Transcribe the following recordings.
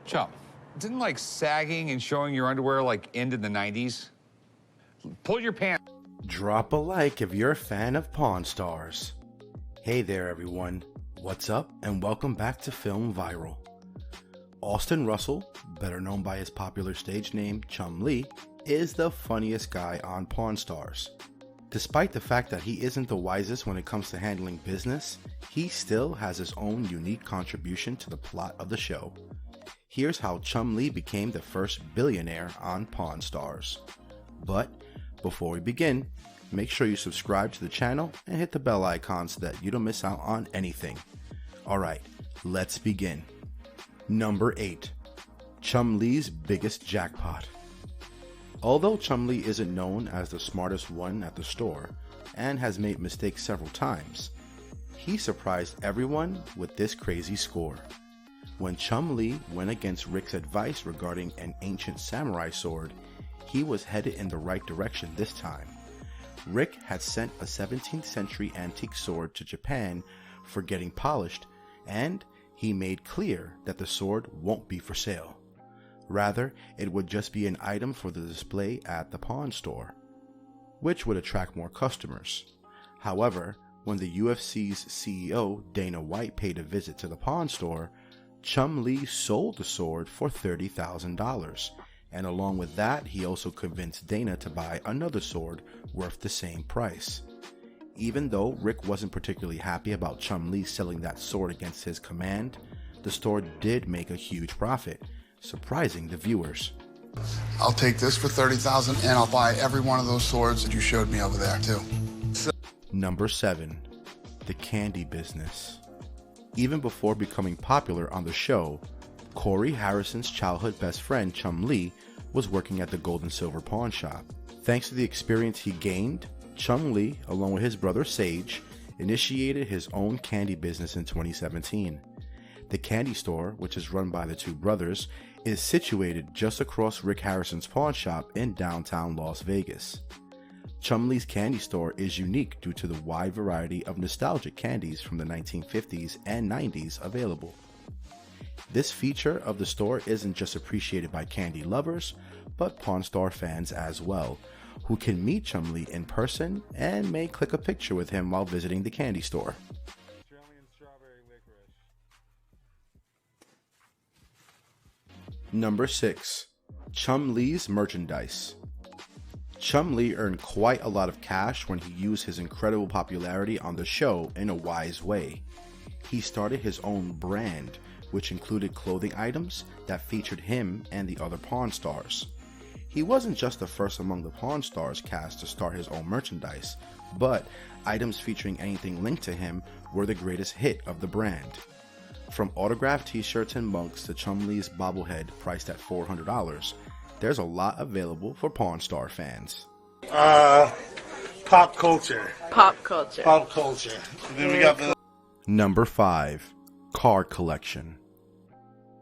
Chum, didn't like sagging and showing your underwear like end in the 90s? Pull your pants. Drop a like if you're a fan of Pawn Stars. Hey there everyone, what's up and welcome back to Film Viral. Austin Russell, better known by his popular stage name Chumlee, is the funniest guy on Pawn Stars. Despite the fact that he isn't the wisest when it comes to handling business, he still has his own unique contribution to the plot of the show. Here's how Chumlee became the first billionaire on Pawn Stars. But before we begin, make sure you subscribe to the channel and hit the bell icon so that you don't miss out on anything. Alright, let's begin. Number 8. Chumlee's biggest jackpot. Although Chumlee isn't known as the smartest one at the store and has made mistakes several times, he surprised everyone with this crazy score. When Chumlee went against Rick's advice regarding an ancient samurai sword, he was headed in the right direction this time. Rick had sent a 17th century antique sword to Japan for getting polished, and he made clear that the sword won't be for sale. Rather, it would just be an item for the display at the pawn store, which would attract more customers. However, when the UFC's CEO Dana White paid a visit to the pawn store, Chumlee sold the sword for $30,000, and along with that, he also convinced Dana to buy another sword worth the same price. Even though Rick wasn't particularly happy about Chumlee selling that sword against his command, the store did make a huge profit, surprising the viewers. I'll take this for $30,000 and I'll buy every one of those swords that you showed me over there too. Number 7. The candy business. Even before becoming popular on the show, Corey Harrison's childhood best friend Chumlee was working at the Gold and Silver Pawn Shop. Thanks to the experience he gained, Chumlee, along with his brother Sage, initiated his own candy business in 2017. The candy store, which is run by the two brothers, is situated just across Rick Harrison's pawn shop in downtown Las Vegas. Chumlee's candy store is unique due to the wide variety of nostalgic candies from the 1950s and 90s available. This feature of the store isn't just appreciated by candy lovers, but Pawn Star fans as well, who can meet Chumlee in person and may click a picture with him while visiting the candy store. Number 6. Chumlee's merchandise. Chumlee earned quite a lot of cash when he used his incredible popularity on the show in a wise way. He started his own brand, which included clothing items that featured him and the other Pawn Stars. He wasn't just the first among the Pawn Stars cast to start his own merchandise, but items featuring anything linked to him were the greatest hit of the brand. From autographed t-shirts and mugs to Chumlee's bobblehead priced at $400, there's a lot available for Pawn Star fans. Pop culture. Pop culture. Pop culture. And then we got the... Number 5. Car collection.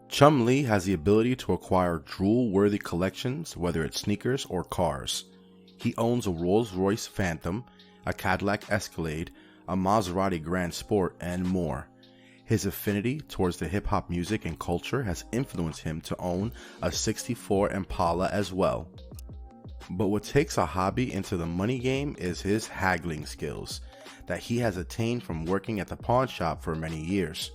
Chumlee has the ability to acquire drool-worthy collections, whether it's sneakers or cars. He owns a Rolls-Royce Phantom, a Cadillac Escalade, a Maserati Grand Sport, and more. His affinity towards the hip-hop music and culture has influenced him to own a '64 Impala as well. But what takes a hobby into the money game is his haggling skills that he has attained from working at the pawn shop for many years.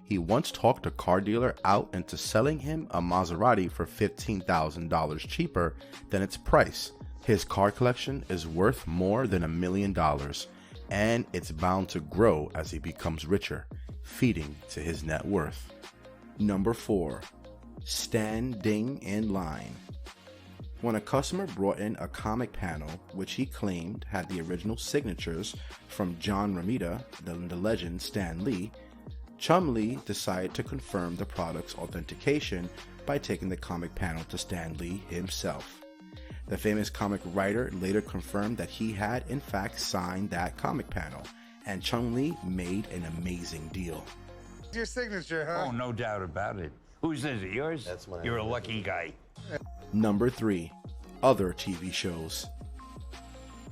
He once talked a car dealer out into selling him a Maserati for $15,000 cheaper than its price. His car collection is worth more than $1 million, and it's bound to grow as he becomes richer, feeding to his net worth. Number 4. Standing in line. When a customer brought in a comic panel which he claimed had the original signatures from John Romita, the legend Stan Lee, Chumlee decided to confirm the product's authentication by taking the comic panel to Stan Lee himself. The famous comic writer later confirmed that he had in fact signed that comic panel, and Chumlee made an amazing deal. Your signature, huh? Oh, no doubt about it. Whose is it? Yours? That's mine. You're a lucky guy. Number 3. Other TV shows.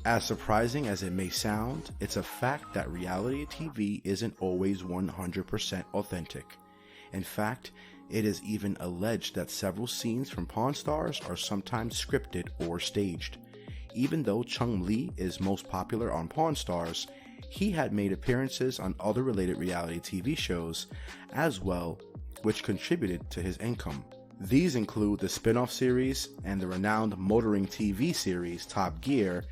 As surprising as it may sound, it's a fact that reality TV isn't always 100% authentic. In fact, It is even alleged that several scenes from Pawn Stars are sometimes scripted or staged. Even though Chumlee is most popular on Pawn Stars, he had made appearances on other related reality TV shows as well, which contributed to his income. These include the spin-off series and the renowned motoring TV series Top Gear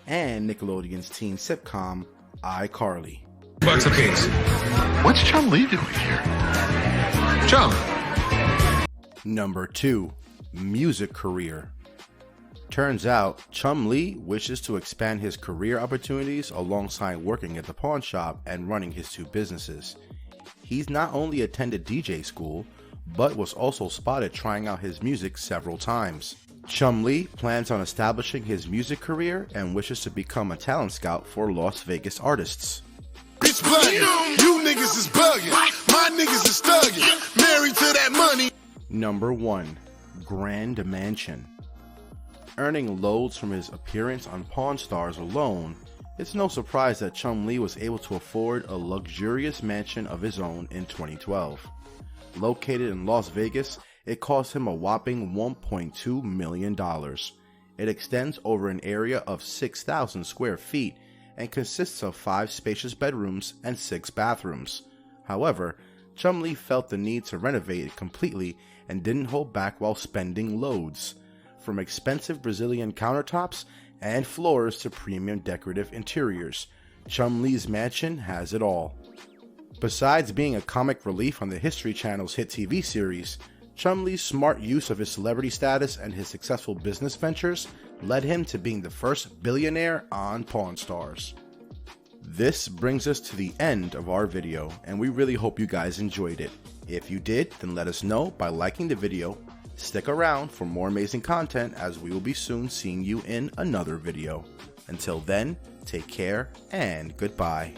and Nickelodeon's teen sitcom iCarly. Bucks a piece. What's Chumlee doing here? Chum. Number 2. Music career. Turns out, Chumlee wishes to expand his career opportunities alongside working at the pawn shop and running his 2 businesses. He's not only attended DJ school, but was also spotted trying out his music several times. Chumlee plans on establishing his music career and wishes to become a talent scout for Las Vegas artists. It's bugging. You niggas is bugging. My niggas is thugging. Married to that money. Number 1. Grand Mansion. Earning loads from his appearance on Pawn Stars alone, it's no surprise that Chumlee was able to afford a luxurious mansion of his own in 2012. Located in Las Vegas, it cost him a whopping $1.2 million. It extends over an area of 6,000 square feet and consists of 5 spacious bedrooms and 6 bathrooms. However, Chumlee felt the need to renovate it completely and didn't hold back while spending loads. From expensive Brazilian countertops and floors to premium decorative interiors, Chumlee's mansion has it all. Besides being a comic relief on the History Channel's hit TV series, Chumlee's smart use of his celebrity status and his successful business ventures led him to being the first billionaire on Pawn Stars. This brings us to the end of our video, and we really hope you guys enjoyed it. If you did, then let us know by liking the video. Stick around for more amazing content, as we will be soon seeing you in another video. Until then, take care and goodbye.